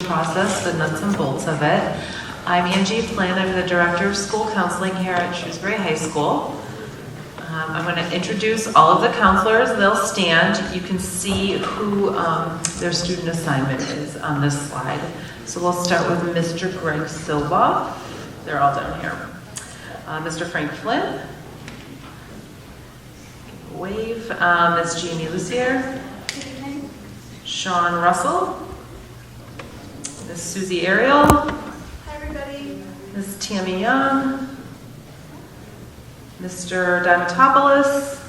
process, the nuts and bolts of it. I'm Angie Flynn. I'm the Director of School Counseling here at Shrewsbury High School. I'm going to introduce all of the counselors. They'll stand. You can see who their student assignment is on this slide. So we'll start with Mr. Greg Silva. They're all down here. Mr. Frank Flynn. Wave. Ms. Jamie Lucier. Sean Russell. Ms. Susie Ariel. Hi, everybody. Ms. Tammy Young. Mr. Donatopoulos.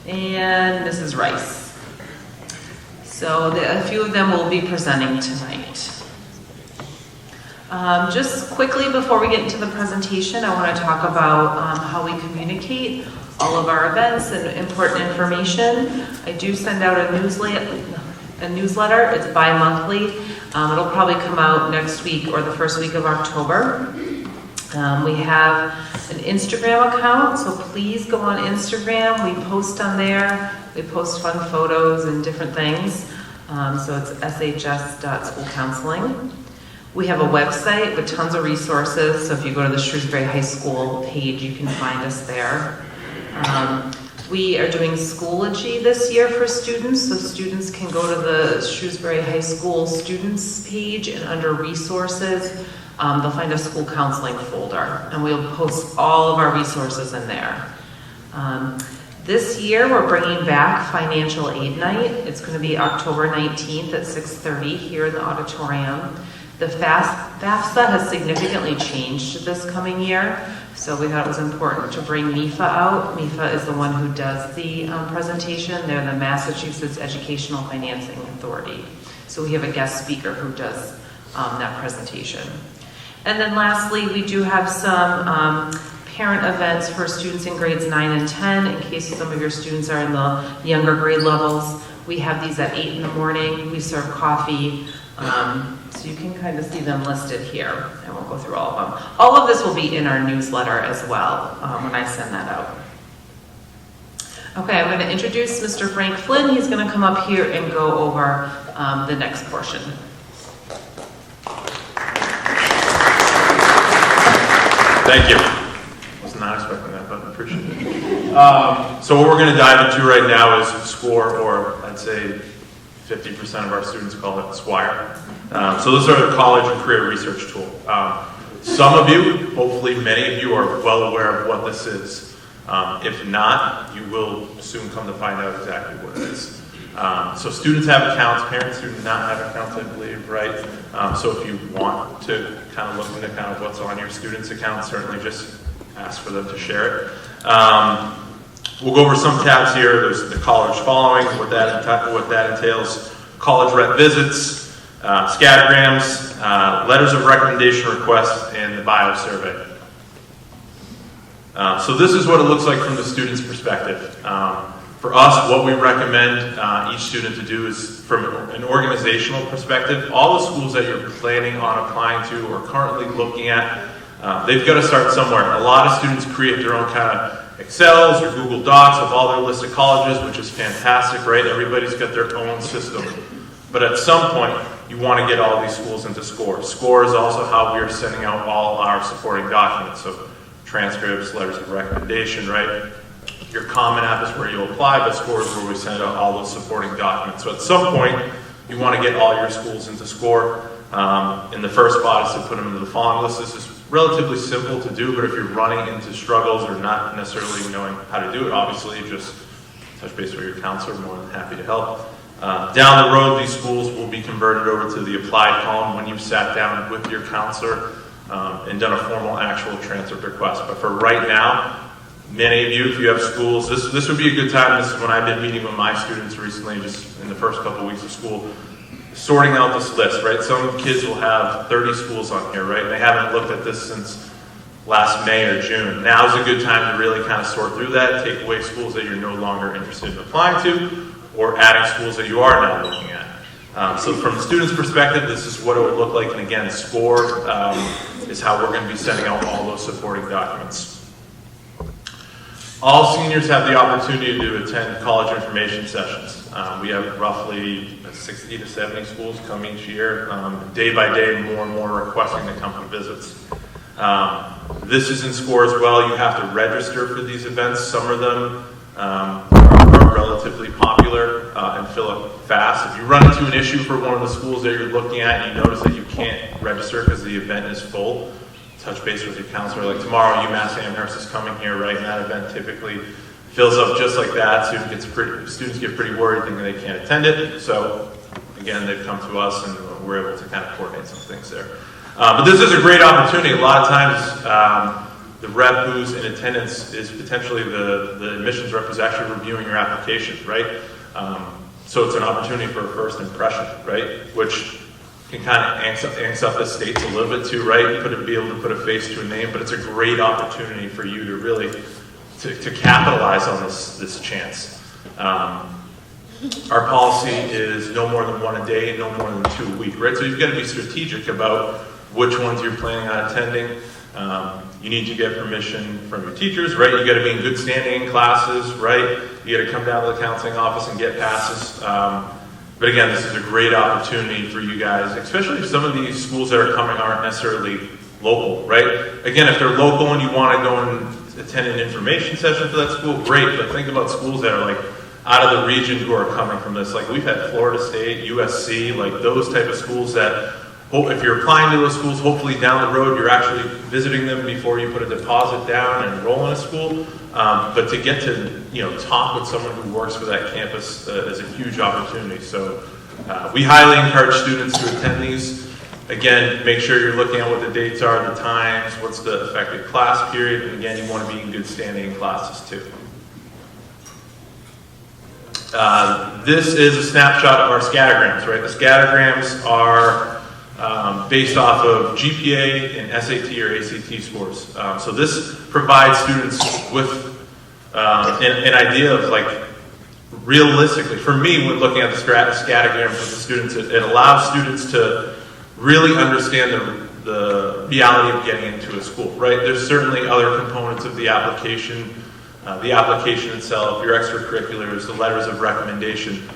And Mrs. Rice. So a few of them will be presenting tonight. Just quickly before we get into the presentation, I want to talk about how we communicate all of our events and important information. I do send out a newsletter. It's bi-monthly. It'll probably come out next week or the first week of October. We have an Instagram account, so please go on Instagram. We post on there. We post fun photos and different things. So it's shs.schoolcounseling. We have a website with tons of resources. So if you go to the Shrewsbury High School page, you can find us there. We are doing Schoology this year for students, so students can go to the Shrewsbury High School students page, and under resources, they'll find a school counseling folder, and we'll post all of our resources in there. This year, we're bringing back Financial Aid Night. It's going to be October 19th at 6:30 here in the auditorium. The FAFSA has significantly changed this coming year, so we thought it was important to bring MIFA out. MIFA is the one who does the presentation. They're the Massachusetts Educational Financing Authority. So we have a guest speaker who does that presentation. And then lastly, we do have some parent events for students in grades 9 and 10, in case some of your students are in the younger grade levels. We have these at 8 in the morning. We serve coffee. So you can kind of see them listed here. I won't go through all of them. All of this will be in our newsletter as well when I send that out. Okay, I'm going to introduce Mr. Frank Flynn. He's going to come up here and go over the next portion. Thank you. Was not expecting that, but I appreciate it. So what we're going to dive into right now is SchooR, or I'd say 50% of our students call it SchooR. So this is our college and career research tool. Some of you, hopefully many of you, are well aware of what this is. If not, you will soon come to find out exactly what it is. So students have accounts, parents do not have accounts, I believe, right? So if you want to kind of look into kind of what's on your students' accounts, certainly just ask for them to share it. We'll go over some tabs here. There's the college following, what that entails, college rep visits, scattergrams, letters of recommendation requests, and the bio survey. So this is what it looks like from the student's perspective. For us, what we recommend each student to do is, from an organizational perspective, all the schools that you're planning on applying to or currently looking at, they've got to start somewhere. A lot of students create their own kind of Excels or Google Docs of all their list of colleges, which is fantastic, right? Everybody's got their own system. But at some point, you want to get all these schools into SchooR. SchooR is also how we are sending out all our supporting documents. So transcripts, letters of recommendation, right? Your Common App is where you'll apply, but SchooR is where we send out all those supporting documents. So at some point, you want to get all your schools into SchooR. And the first spot is to put them into the following list. This is relatively simple to do, but if you're running into struggles or not necessarily knowing how to do it, obviously just touch base with your counselor. More than happy to help. Down the road, these schools will be converted over to the applied column when you've sat down with your counselor and done a formal actual transfer request. But for right now, many of you, if you have schools, this would be a good time. This is when I've been meeting with my students recently, just in the first couple of weeks of school, sorting out this list, right? Some kids will have 30 schools on here, right? And they haven't looked at this since last May or June. Now's a good time to really kind of sort through that, take away schools that you're no longer interested in applying to, or adding schools that you are now looking at. So from the student's perspective, this is what it would look like. And again, SchooR is how we're going to be sending out all those supporting documents. All seniors have the opportunity to attend college information sessions. We have roughly 60 to 70 schools come each year. Day by day, more and more requesting to come for visits. This is in SchooR as well. You have to register for these events. Some of them are relatively popular and fill up fast. If you run into an issue for one of the schools that you're looking at and you notice that you can't register because the event is full, touch base with your counselor. Like tomorrow, UMass Amherst is coming here, right? And that event typically fills up just like that. Students get pretty worried thinking they can't attend it. So again, they've come to us and we're able to kind of coordinate some things there. But this is a great opportunity. A lot of times, the rep who's in attendance is potentially the admissions rep who's actually reviewing your application, right? So it's an opportunity for a first impression, right? Which can kind of anks up the states a little bit too, right? Be able to put a face to a name, but it's a great opportunity for you to really to capitalize on this chance. Our policy is no more than one a day, no more than 2 a week, right? So you've got to be strategic about which ones you're planning on attending. You need to get permission from your teachers, right? You got to be in good standing in classes, right? You got to come down to the counseling office and get passes. But again, this is a great opportunity for you guys, especially if some of these schools that are coming aren't necessarily local, right? Again, if they're local and you want to go and attend an information session for that school, great. But think about schools that are like out of the region who are coming from this. Like we've had Florida State, USC, like those type of schools that, if you're applying to those schools, hopefully down the road you're actually visiting them before you put a deposit down and enroll in a school. But to get to talk with someone who works for that campus is a huge opportunity. So we highly encourage students to attend these. Again, make sure you're looking at what the dates are, the times, what's the affected class period, and again, you want to be in good standing in classes too. This is a snapshot of our scattergrams, right? The scattergrams are based off of GPA and SAT or ACT scores. So this provides students with an idea of like realistically, for me, when looking at the scattergrams with the students, it allows students to really understand the reality of getting into a school, right? There's certainly other components of the application itself, your extracurriculars, the letters of recommendation.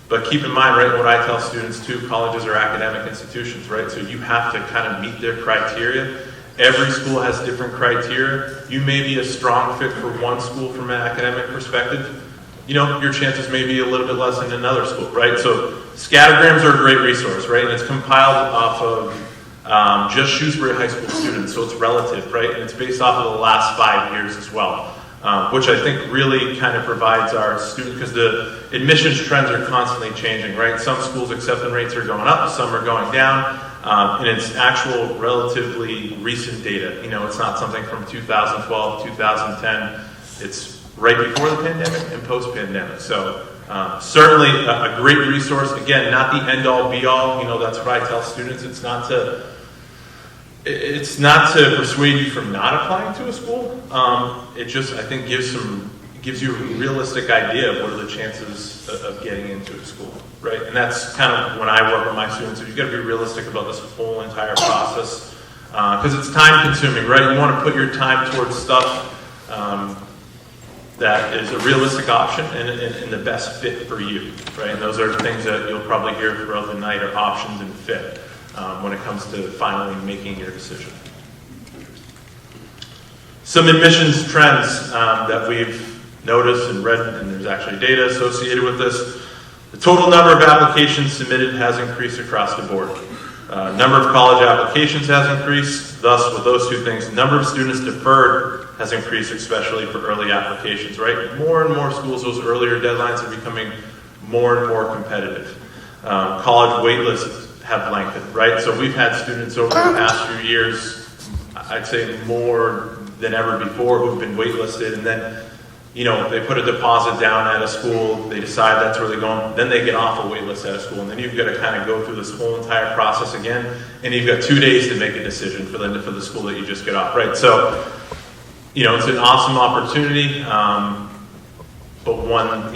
But keep in mind, right, what I tell students too, colleges are academic institutions, right? So you have to kind of meet their criteria. Every school has different criteria. You may be a strong fit for one school from an academic perspective. Your chances may be a little bit less in another school, right? So scattergrams are a great resource, right? And it's compiled off of just Shrewsbury High School students, so it's relative, right? And it's based off of the last 5 years as well. Which I think really kind of provides our students, because the admissions trends are constantly changing, right? Some schools' acceptance rates are going up, some are going down, and it's actual relatively recent data. It's not something from 2012, 2010. It's right before the pandemic and post-pandemic. So certainly a great resource. Again, not the end-all, be-all. That's what I tell students. It's not to persuade you from not applying to a school. It just, I think, gives you a realistic idea of what are the chances of getting into a school, right? And that's kind of when I work with my students. You've got to be realistic about this whole entire process because it's time consuming, right? You want to put your time towards stuff that is a realistic option and the best fit for you, right? And those are things that you'll probably hear throughout the night are options and fit. When it comes to finally making your decision. Some admissions trends that we've noticed and read, and there's actually data associated with this. The total number of applications submitted has increased across the board. Number of college applications has increased. Thus, with those two things, number of students deferred has increased, especially for early applications, right? More and more schools, those earlier deadlines are becoming more and more competitive. College wait lists have lengthened, right? So we've had students over the past few years, I'd say more than ever before, who've been waitlisted, and then, they put a deposit down at a school, they decide that's where they're going, then they get off a waitlist at a school, and then you've got to kind of go through this whole entire process again, and you've got 2 days to make a decision for the school that you just get off, right? So, it's an awesome opportunity, but one,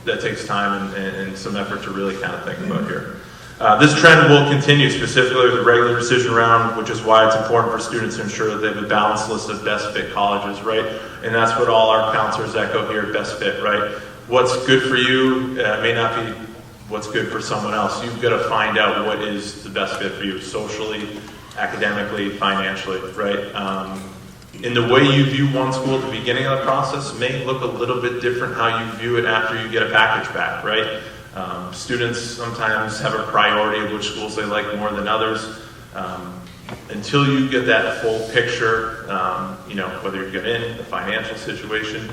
that takes time and some effort to really kind of think about here. This trend will continue, specifically with the regular decision round, which is why it's important for students to ensure that they have a balanced list of best fit colleges, right? And that's what all our counselors echo here, best fit, right? what's good for you may not be what's good for someone else. You've got to find out what is the best fit for you socially, academically, financially, right? In the way you view one school at the beginning of the process may look a little bit different how you view it after you get a package back, right? Students sometimes have a priority of which schools they like more than others. Until you get that full picture, whether you get in, the financial situation,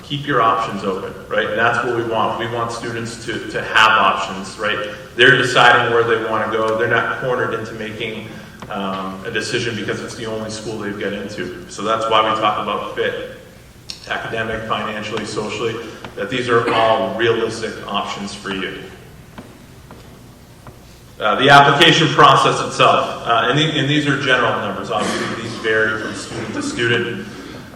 keep your options open, right? And that's what we want. We want students to have options, right? They're deciding where they want to go. They're not cornered into making a decision because it's the only school they've got into. So that's why we talk about fit, academic, financially, socially, that these are all realistic options for you. The application process itself, and these are general numbers. Obviously, these vary from student to student.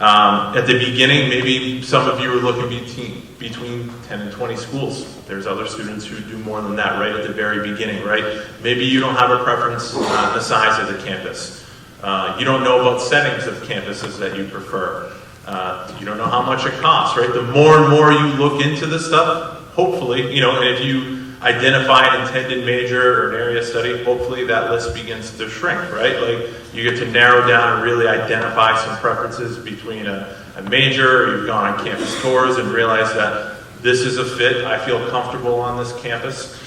At the beginning, maybe some of you are looking between 10 and 20 schools. There's other students who do more than that right at the very beginning, right? Maybe you don't have a preference on the size of the campus. You don't know about settings of campuses that you prefer. You don't know how much it costs, right? The more and more you look into this stuff, hopefully, and if you identify an intended major or an area study, hopefully that list begins to shrink, right? Like you get to narrow down and really identify some preferences between a major, or you've gone on campus tours and realized that this is a fit, I feel comfortable on this campus.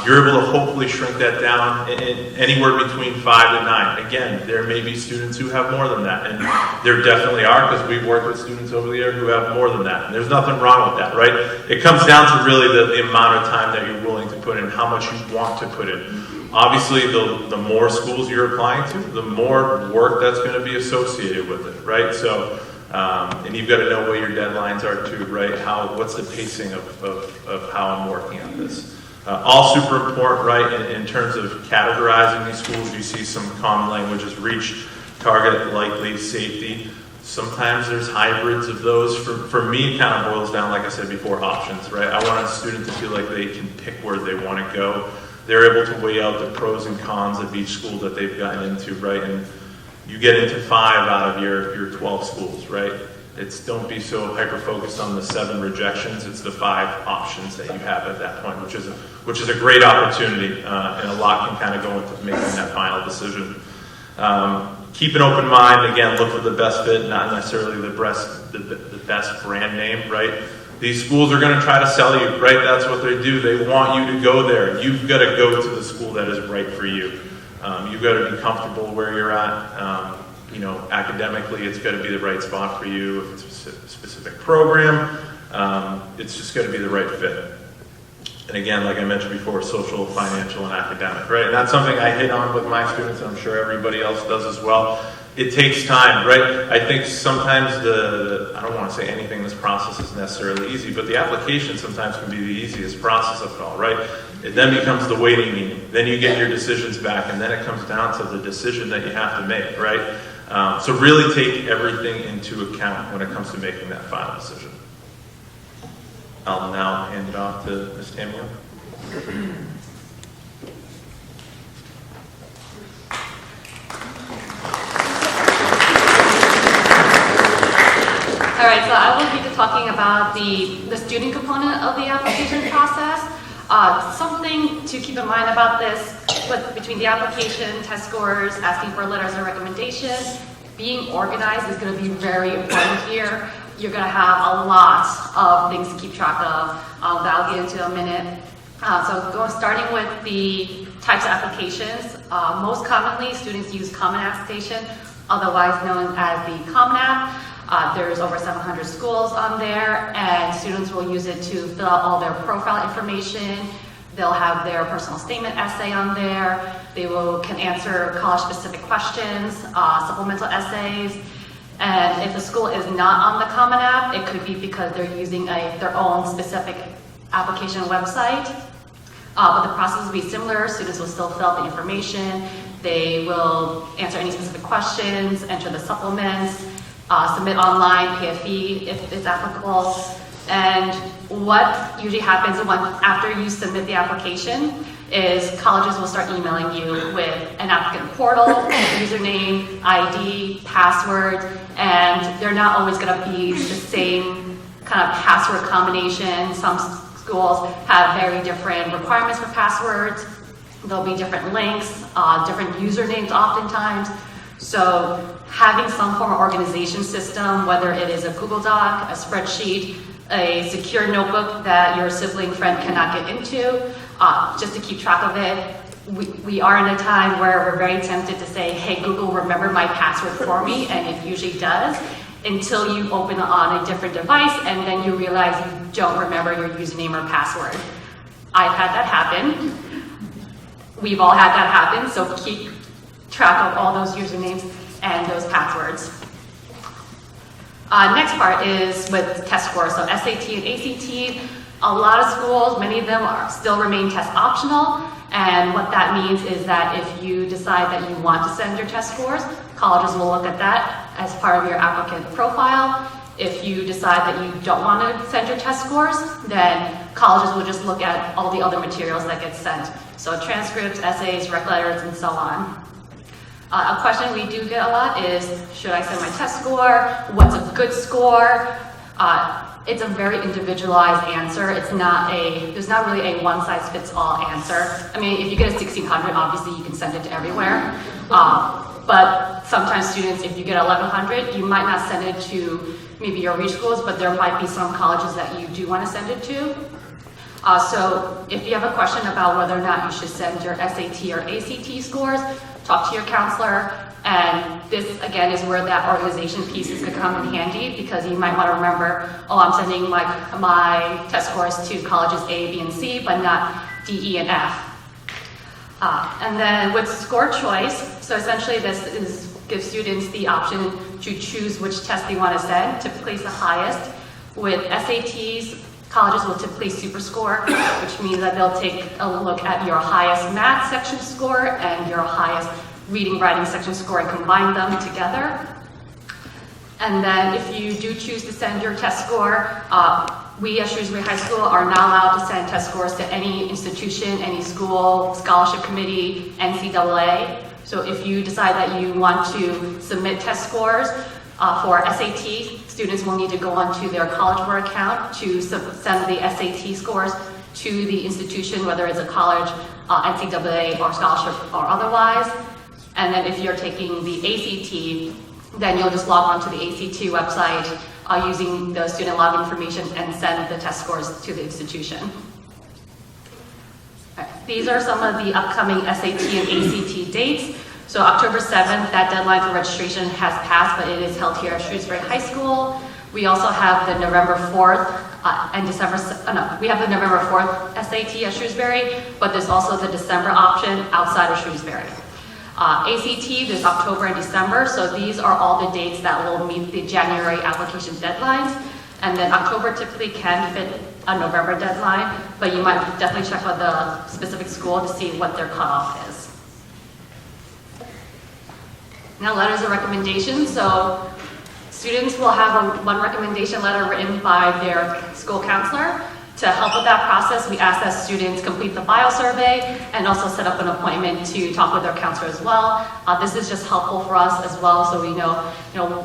You're able to hopefully shrink that down in anywhere between 5 to 9. Again, there may be students who have more than that, and there definitely are, because we've worked with students over the year who have more than that. And there's nothing wrong with that, right? It comes down to really the amount of time that you're willing to put in, how much you want to put in. Obviously, the more schools you're applying to, the more work that's going to be associated with it, right? So, and you've got to know what your deadlines are too, right? What's the pacing of how I'm working on this? All super important, right? In terms of categorizing these schools, you see some common languages: reach, target, likely, safety. Sometimes there's hybrids of those. For me, it kind of boils down, like I said before, options, right? I want a student to feel like they can pick where they want to go. They're able to weigh out the pros and cons of each school that they've gotten into, right? And you get into 5 out of your 12 schools, right? Don't be so hyper-focused on the 7 rejections. It's the 5 options that you have at that point, which is a great opportunity, and a lot can kind of go into making that final decision. Keep an open mind. Again, look for the best fit, not necessarily the best brand name, right? These schools are going to try to sell you, right? That's what they do. They want you to go there. You've got to go to the school that is right for you. You've got to be comfortable where you're at. Academically, it's got to be the right spot for you. If it's a specific program, it's just got to be the right fit. And again, like I mentioned before, social, financial, and academic, right? And that's something I hit on with my students, and I'm sure everybody else does as well. It takes time, right? I think sometimes I don't want to say anything in this process is necessarily easy, but the application sometimes can be the easiest process of it all, right? It then becomes the waiting meeting. Then you get your decisions back, and then it comes down to the decision that you have to make, right? So really take everything into account when it comes to making that final decision. I'll now hand it off to Ms. Tamio. All right, so I will be talking about the student component of the application process. Something to keep in mind about this, between the application, test scores, asking for letters of recommendation, being organized is going to be very important here. You're going to have a lot of things to keep track of that I'll get into in a minute. Starting with the types of applications, most commonly students use Common Application, otherwise known as the Common App. There's over 700 schools on there, and students will use it to fill out all their profile information. They'll have their personal statement essay on there. They can answer college-specific questions, supplemental essays. And if the school is not on the Common App, it could be because they're using their own specific application website. But the process will be similar. Students will still fill out the information. They will answer any specific questions, enter the supplements, submit online, pay a fee if it's applicable. And what usually happens after you submit the application is colleges will start emailing you with an applicant portal, username, ID, password, and they're not always going to be the same kind of password combinations. Some schools have very different requirements for passwords. There'll be different links, different usernames oftentimes. So having some form of organization system, whether it is a Google Doc, a spreadsheet, a secure notebook that your sibling friend cannot get into, just to keep track of it. We are in a time where we're very tempted to say, hey, Google, remember my password for me, and it usually does, until you open it on a different device, and then you realize you don't remember your username or password. I've had that happen. We've all had that happen, so keep track of all those usernames and those passwords. Next part is with test scores, so SAT and ACT. A lot of schools, many of them still remain test optional, and what that means is that if you decide that you want to send your test scores, colleges will look at that as part of your applicant profile. If you decide that you don't want to send your test scores, then colleges will just look at all the other materials that get sent. So transcripts, essays, rec letters, and so on. A question we do get a lot is, should I send my test score? What's a good score? It's a very individualized answer. There's not really a one-size-fits-all answer. I mean, if you get a 1600, obviously you can send it to everywhere. But sometimes students, if you get 1100, you might not send it to maybe your reach schools, but there might be some colleges that you do want to send it to. So if you have a question about whether or not you should send your SAT or ACT scores, talk to your counselor. And this, again, is where that organization piece is going to come in handy, because you might want to remember, oh, I'm sending my test scores to colleges A, B, and C, but not D, E, and F. And then with score choice, so essentially this gives students the option to choose which test they want to send, typically the highest. With SATs, colleges will typically super score, which means that they'll take a look at your highest math section score and your highest reading, writing section score and combine them together. And then if you do choose to send your test score, we at Shrewsbury High School are not allowed to send test scores to any institution, any school, scholarship committee, NCAA. So if you decide that you want to submit test scores for SAT, students will need to go onto their College Board account to send the SAT scores to the institution, whether it's a college, NCAA, or scholarship, or otherwise. And then if you're taking the ACT, then you'll just log on to the ACT website using the student log information and send the test scores to the institution. Right. These are some of the upcoming SAT and ACT dates. So October 7th, that deadline for registration has passed, but it is held here at Shrewsbury High School. We also have the November 4th and we have the November 4th SAT at Shrewsbury, but there's also the December option outside of Shrewsbury. ACT, there's October and December, so these are all the dates that will meet the January application deadlines. And then October typically can fit a November deadline, but you might definitely check with the specific school to see what their cutoff is. Now, letters of recommendation. So students will have one recommendation letter written by their school counselor. To help with that process, we ask that students complete the bio survey and also set up an appointment to talk with their counselor as well. This is just helpful for us as well, so we know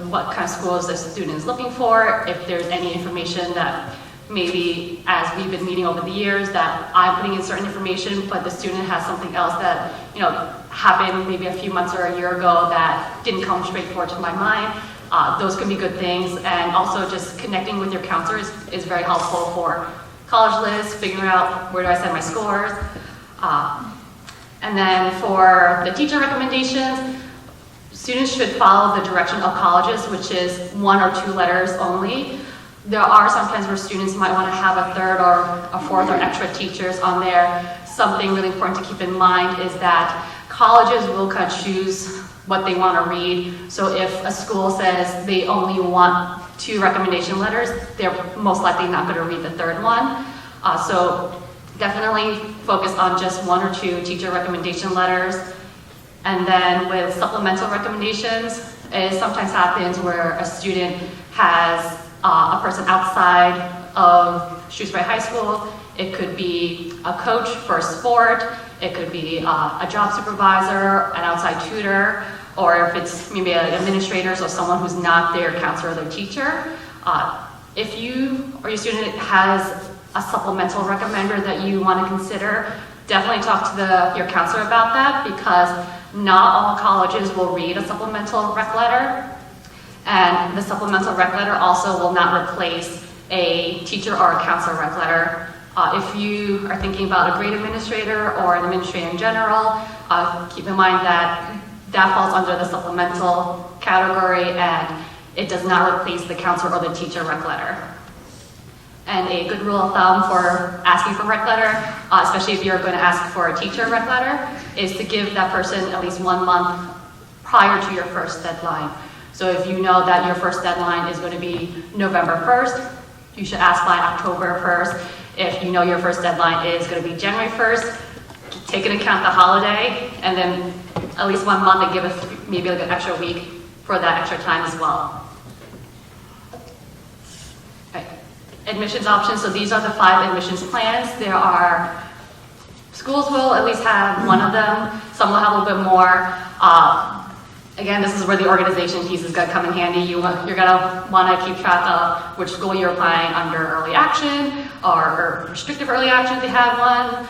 what kind of schools the student is looking for. If there's any information that maybe, as we've been meeting over the years, that I'm putting in certain information, but the student has something else that happened maybe a few months or a year ago that didn't come straight forward to my mind. Those can be good things, and also just connecting with your counselor is very helpful for college lists, figuring out where do I send my scores. And then for the teacher recommendations, students should follow the direction of colleges, which is 1 or 2 letters only. There are sometimes where students might want to have a 3rd or a 4th or extra teachers on there. Something really important to keep in mind is that colleges will kind of choose what they want to read. So if a school says they only want 2 recommendation letters, they're most likely not going to read the 3rd one. So definitely focus on just 1 or 2 teacher recommendation letters. And then with supplemental recommendations, it sometimes happens where a student has a person outside of Shrewsbury High School. It could be a coach for a sport. It could be a job supervisor, an outside tutor, or if it's maybe an administrator, so someone who's not their counselor or their teacher. If you or your student has a supplemental recommender that you want to consider, definitely talk to your counselor about that, because not all colleges will read a supplemental rec letter, and the supplemental rec letter also will not replace a teacher or a counselor rec letter. If you are thinking about a grade administrator or an administrator in general, keep in mind that that falls under the supplemental category, and it does not replace the counselor or the teacher rec letter. And a good rule of thumb for asking for rec letter, especially if you're going to ask for a teacher rec letter, is to give that person at least 1 month prior to your first deadline. So if you know that your first deadline is going to be November 1st, you should ask by October 1st. If you know your first deadline is going to be January 1st, take into account the holiday, and then at least 1 month and give us maybe like an extra week for that extra time as well. Admissions options, so these are the 5 admissions plans. Schools will at least have one of them, some will have a little bit more. Again, this is where the organization piece is going to come in handy. You're going to want to keep track of which school you're applying under early action or restrictive early action if they have one.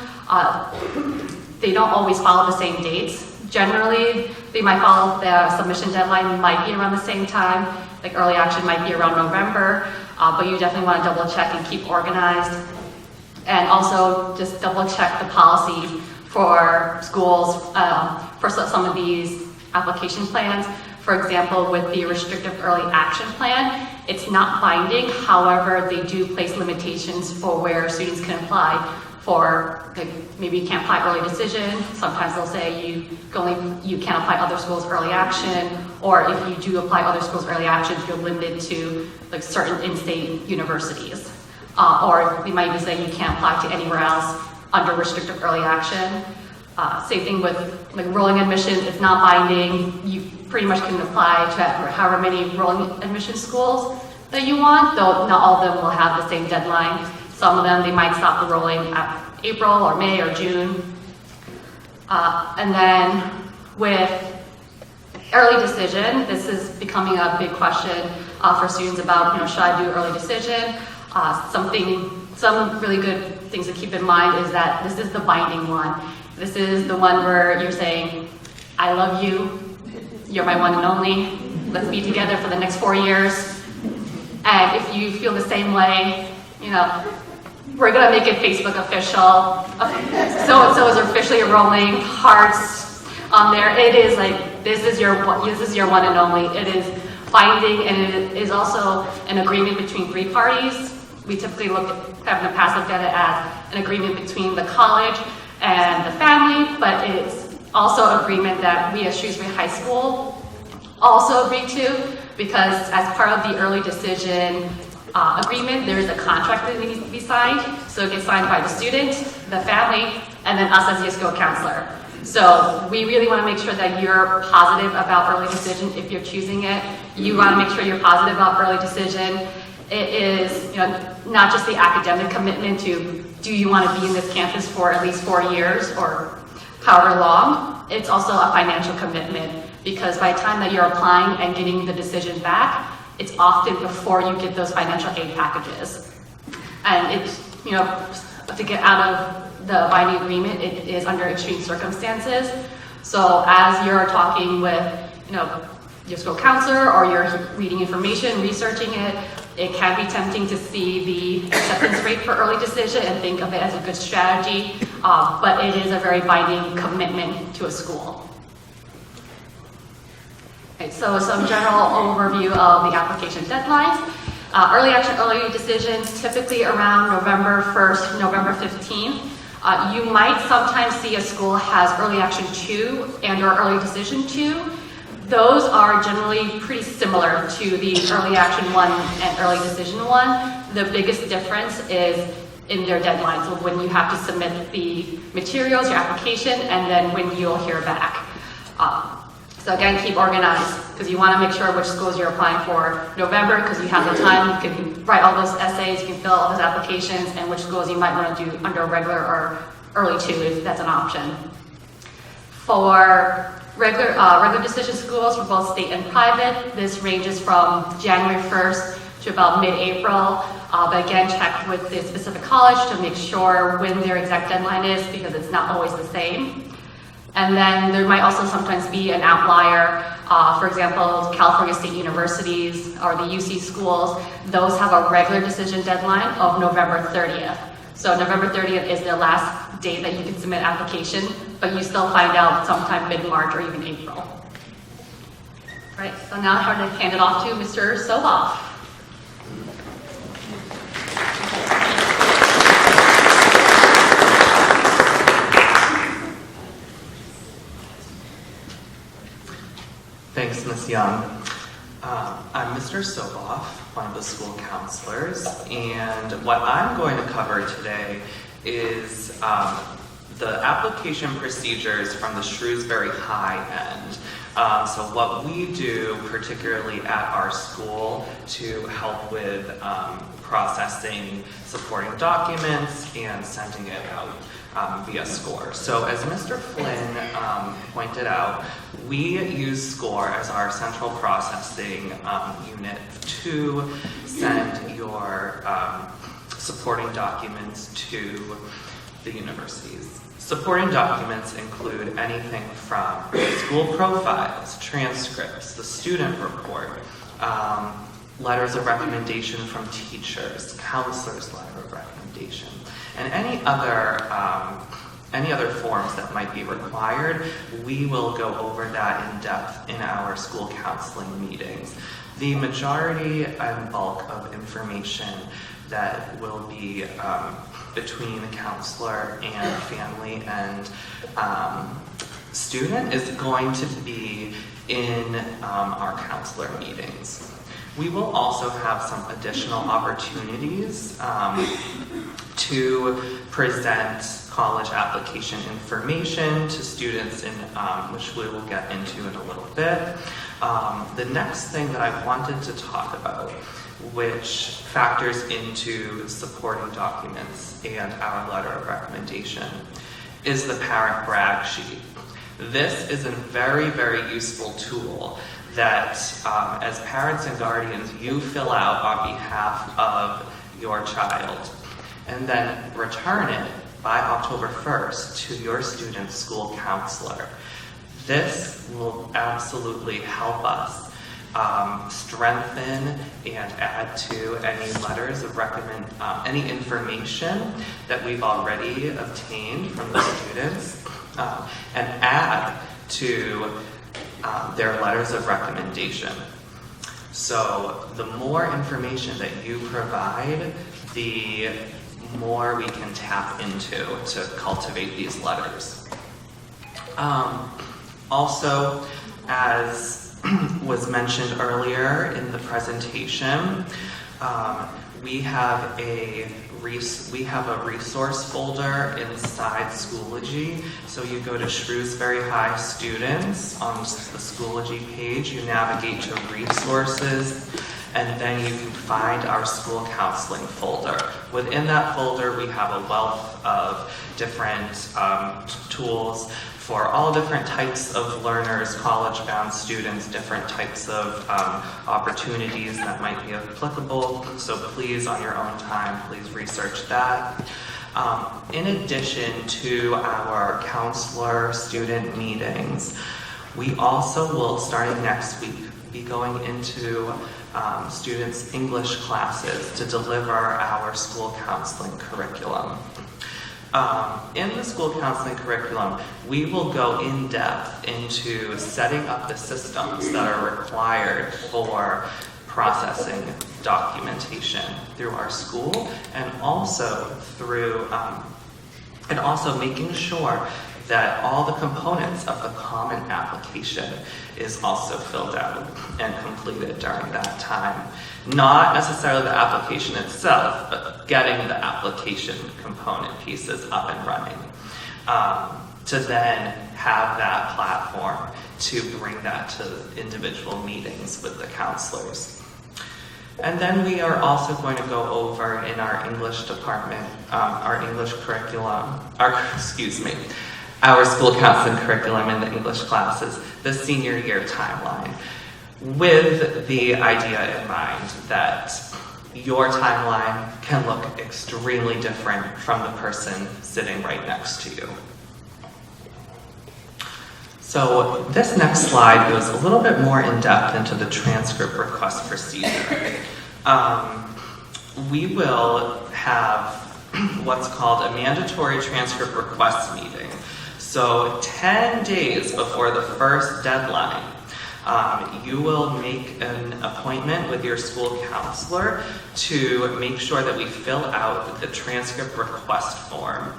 They don't always follow the same dates. Generally, they might follow the submission deadline might be around the same time, like early action might be around November. But you definitely want to double check and keep organized. And also just double check the policy for schools for some of these application plans. For example, with the restrictive early action plan, it's not binding. However, they do place limitations for where students can apply for, like, maybe you can't apply early decision. Sometimes they'll say you can't apply other schools early action, or if you do apply other schools early action, you're limited to like certain in-state universities. Or they might even say you can't apply to anywhere else under restrictive early action. Same thing with like rolling admission, it's not binding. You pretty much can apply to however many rolling admission schools that you want, though not all of them will have the same deadline. Some of them, they might stop the rolling at April or May or June. And then with early decision, this is becoming a big question for students about, should I do early decision? Some really good things to keep in mind is that this is the binding one. This is the one where you're saying, I love you, you're my one and only, let's be together for the next 4 years. And if you feel the same way, we're gonna make it Facebook official. So-and-so is officially enrolling, hearts on there. It is like, this is your one and only. It is binding, and it is also an agreement between 3 parties. We typically have in the past looked at it as an agreement between the college and the family, but it's also an agreement that we as Shrewsbury High School also agree to, because as part of the early decision agreement, there is a contract that needs to be signed. So it gets signed by the student, the family, and then us as the school counselor. So we really want to make sure that you're positive about early decision if you're choosing it. You want to make sure you're positive about early decision. It is not just the academic commitment to do you want to be in this campus for at least 4 years or however long. It's also a financial commitment, because by the time that you're applying and getting the decision back, it's often before you get those financial aid packages. And it's, to get out of the binding agreement, it is under extreme circumstances. So as you're talking with, your school counselor, or you're reading information, researching it, it can be tempting to see the acceptance rate for early decision and think of it as a good strategy, but it is a very binding commitment to a school. Okay, so some general overview of the application deadlines. Early action, early decisions, typically around November 1st, November 15th. You might sometimes see a school has early action 2 and or early decision 2. Those are generally pretty similar to the early action 1 and early decision 1. The biggest difference is in their deadlines, so when you have to submit the materials, your application, and then when you'll hear back. So again, keep organized, because you want to make sure which schools you're applying for November, because you have the time, you can write all those essays, you can fill all those applications, and which schools you might want to do under regular or early 2, if that's an option. For regular decision schools for both state and private, this ranges from January 1st to about mid-April. But again, check with the specific college to make sure when their exact deadline is, because it's not always the same. And then there might also sometimes be an outlier. For example, California State Universities or the UC schools, those have a regular decision deadline of November 30th. So November 30th is the last date that you can submit application, but you still find out sometime mid-March or even April. Right, so now I'm going to hand it off to Mr. Soboff. Thanks, Ms. Young. I'm Mr. Soboff, one of the school counselors, and what I'm going to cover today is the application procedures from the Shrewsbury High end. So what we do, particularly at our school, to help with processing supporting documents and sending it out via SchooR. So as Mr. Flynn pointed out, we use SchooR as our central processing unit to send your supporting documents to the universities. Supporting documents include anything from school profiles, transcripts, the student report, letters of recommendation from teachers, counselors' letter of recommendation, and any other forms that might be required. We will go over that in depth in our school counseling meetings. The majority and bulk of information that will be between the counselor and family and student is going to be in our counselor meetings. We will also have some additional opportunities to present college application information to students, which we will get into in a little bit. The next thing that I wanted to talk about, which factors into supporting documents and our letter of recommendation, is the parent brag sheet. This is a very, very useful tool that as parents and guardians, you fill out on behalf of your child and then return it by October 1st to your student's school counselor. This will absolutely help us strengthen and add to any letters of any information that we've already obtained from the students, and add to their letters of recommendation. So the more information that you provide, the more we can tap into to cultivate these letters. Also, as was mentioned earlier in the presentation, we have a resource folder inside Schoology. So you go to Shrewsbury High Students on the Schoology page, you navigate to Resources, and then you can find our school counseling folder. Within that folder, we have a wealth of different tools for all different types of learners, college-bound students, different types of opportunities that might be applicable. So please, on your own time, please research that. In addition to our counselor-student meetings, we also will, starting next week, be going into students' English classes to deliver our school counseling curriculum. In the school counseling curriculum, we will go in depth into setting up the systems that are required for processing documentation through our school, and also through making sure that all the components of the common application is also filled out and completed during that time. Not necessarily the application itself, but getting the application component pieces up and running. To then have that platform to bring that to individual meetings with the counselors. And then we are also going to go over in our English department, our English curriculum, our school counseling curriculum in the English classes, the senior year timeline. with the idea in mind that your timeline can look extremely different from the person sitting right next to you. So this next slide goes a little bit more in depth into the transcript request procedure. We will have what's called a mandatory transcript request meeting. So 10 days before the first deadline, you will make an appointment with your school counselor to make sure that we fill out the transcript request form.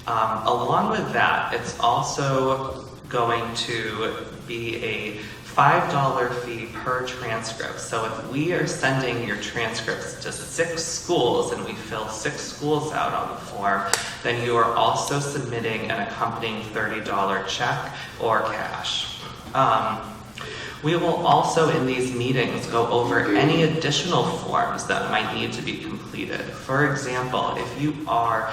Along with that, it's also going to be a $5 fee per transcript. So if we are sending your transcripts to 6 schools and we fill 6 schools out on the form, then you are also submitting an accompanying $30 check or cash. We will also in these meetings go over any additional forms that might need to be completed. For example, if you are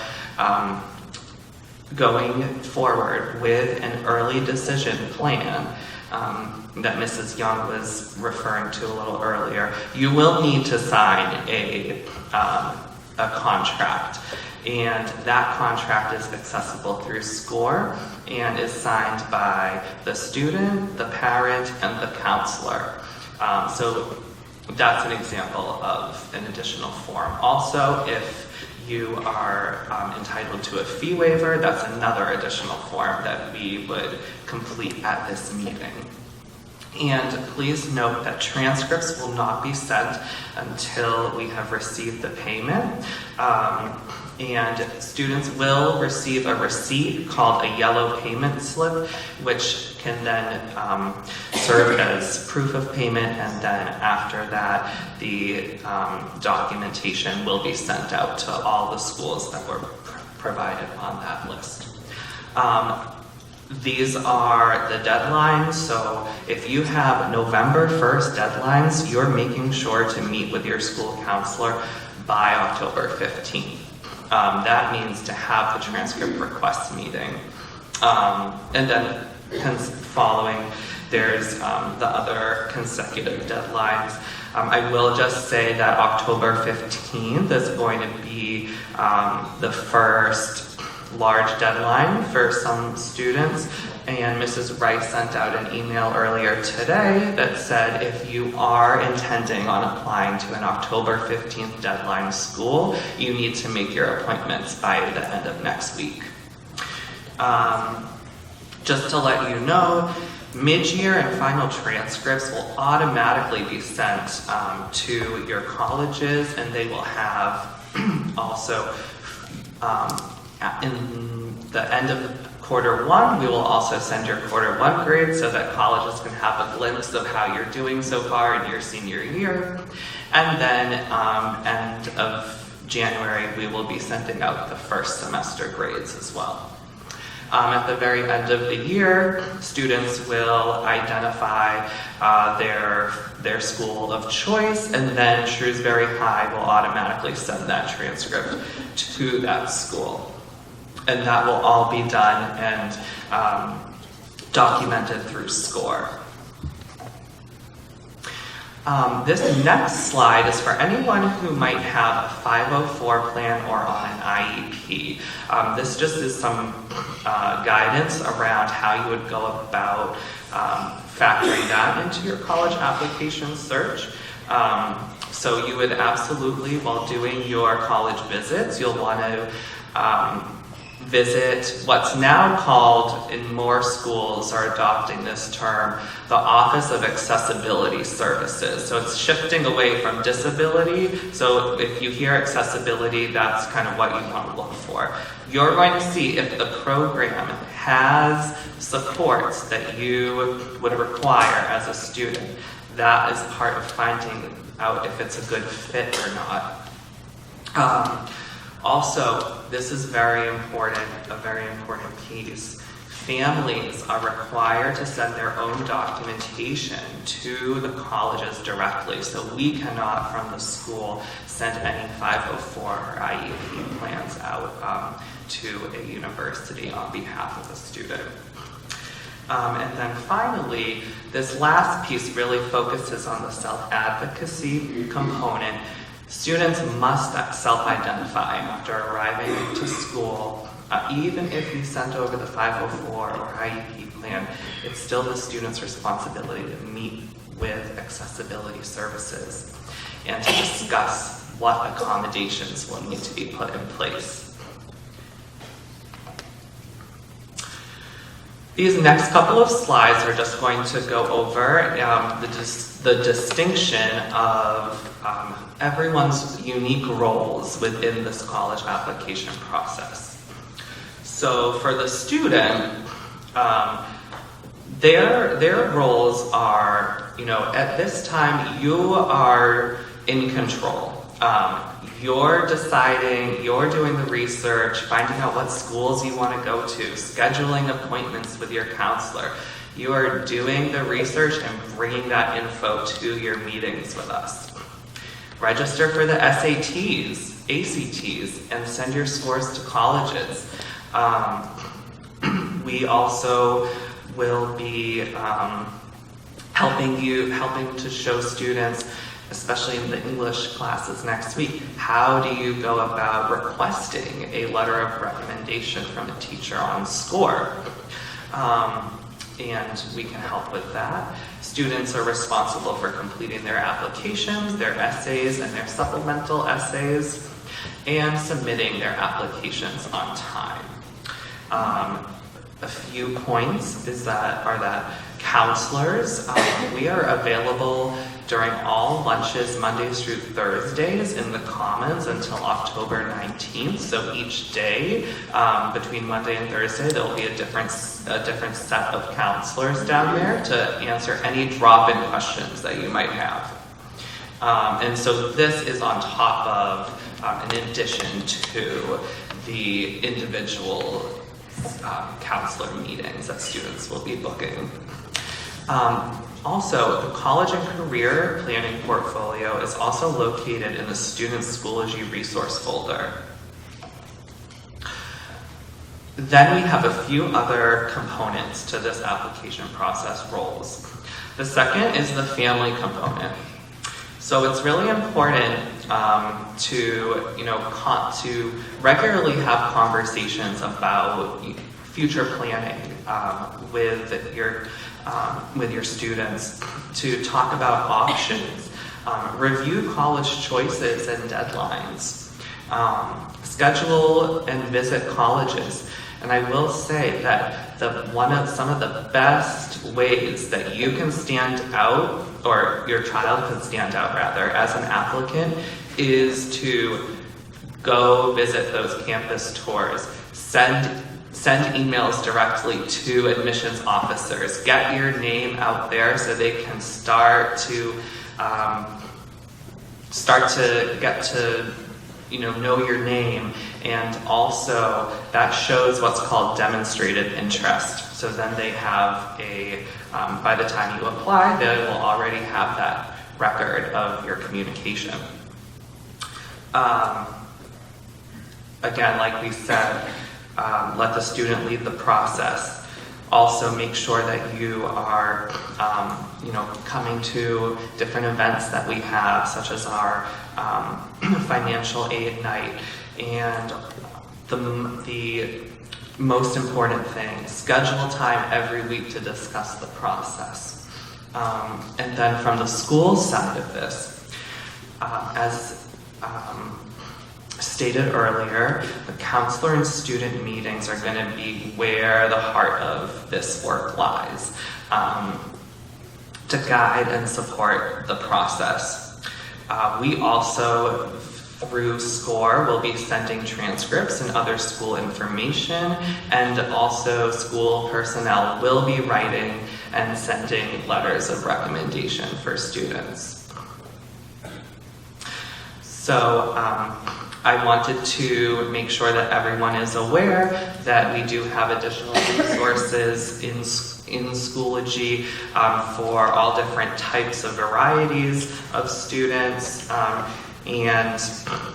going forward with an early decision plan that Mrs. Young was referring to a little earlier, you will need to sign a contract. And that contract is accessible through SchooR and is signed by the student, the parent, and the counselor. So that's an example of an additional form. Also, if you are entitled to a fee waiver, that's another additional form that we would complete at this meeting. And please note that transcripts will not be sent until we have received the payment. And students will receive a receipt called a yellow payment slip, which can then serve as proof of payment, and then after that, the documentation will be sent out to all the schools that were provided on that list. These are the deadlines, so if you have November 1st deadlines, you're making sure to meet with your school counselor by October 15th. That means to have the transcript request meeting. And then following, there's the other consecutive deadlines. I will just say that October 15th is going to be the first large deadline for some students, and Mrs. Rice sent out an email earlier today that said if you are intending on applying to an October 15th deadline school, you need to make your appointments by the end of next week. Just to let you know, mid-year and final transcripts will automatically be sent to your colleges, and they will have also in the end of Q1, we will also send your Q1 grades so that colleges can have a glimpse of how you're doing so far in your senior year. And then end of January, we will be sending out the first semester grades as well. At the very end of the year, students will identify their school of choice, and then Shrewsbury High will automatically send that transcript to that school. And that will all be done and documented through SchooR. This next slide is for anyone who might have a 504 plan or on an IEP. This just is some guidance around how you would go about factoring that into your college application search. So you would absolutely, while doing your college visits, you'll want to visit what's now called, in more schools are adopting this term, the Office of Accessibility Services. So it's shifting away from disability. So if you hear accessibility, that's kind of what you want to look for. You're going to see if the program has supports that you would require as a student. That is part of finding out if it's a good fit or not. Also, this is very important, a very important piece. Families are required to send their own documentation to the colleges directly, so we cannot, from the school, send any 504 or IEP plans out to a university on behalf of a student. And then finally, this last piece really focuses on the self-advocacy component. Students must self-identify after arriving to school. Even if you send over the 504 or IEP plan, it's still the student's responsibility to meet with accessibility services and to discuss what accommodations will need to be put in place. These next couple of slides are just going to go over the distinction of everyone's unique roles within this college application process. So for the student, their roles are, at this time you are in control. You're deciding, you're doing the research, finding out what schools you want to go to, scheduling appointments with your counselor. You are doing the research and bringing that info to your meetings with us. Register for the SATs, ACTs, and send your scores to colleges. We also will be helping to show students, especially in the English classes next week, how do you go about requesting a letter of recommendation from a teacher on SCORE? And we can help with that. Students are responsible for completing their applications, their essays, and their supplemental essays, and submitting their applications on time. A few points are that counselors, we are available during all lunches Mondays through Thursdays in the Commons until October 19th. So each day between Monday and Thursday, there will be a different set of counselors down there to answer any drop-in questions that you might have. And so this is on top of, in addition to the individual counselor meetings that students will be booking. Also, the college and career planning portfolio is also located in the Student Schoology resource folder. Then we have a few other components to this application process roles. The second is the family component. So it's really important to regularly have conversations about future planning with your students, to talk about options, review college choices and deadlines, schedule and visit colleges. And I will say that some of the best ways that you can stand out, or your child can stand out rather, as an applicant, is to go visit those campus tours, send emails directly to admissions officers, get your name out there so they can start to get to know your name. And also that shows what's called demonstrated interest. So then they have by the time you apply, they will already have that record of your communication. Again, like we said, let the student lead the process. Also make sure that you are coming to different events that we have, such as our financial aid night, and the most important thing, schedule time every week to discuss the process. And then from the school side of this, as stated earlier, the counselor and student meetings are going to be where the heart of this work lies, to guide and support the process. We also, through SCORE, will be sending transcripts and other school information, and also school personnel will be writing and sending letters of recommendation for students. So I wanted to make sure that everyone is aware that we do have additional resources in Schoology for all different types of varieties of students. And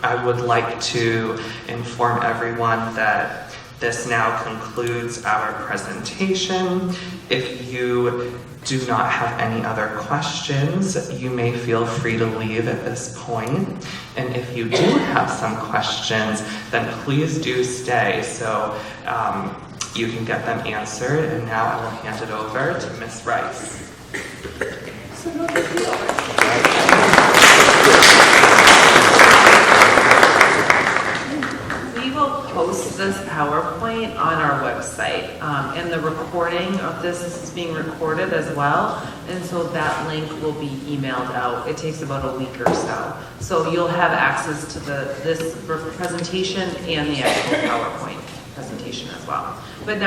I would like to inform everyone that This now concludes our presentation. If you do not have any other questions, you may feel free to leave at this point. And if you do have some questions, then please do stay so you can get them answered. And now I will hand it over to Ms. Rice. We will post this PowerPoint on our website, and the recording of this is being recorded as well, and so that link will be emailed out. It takes about a week or so. So you'll have access to this presentation and the actual PowerPoint presentation as well. But now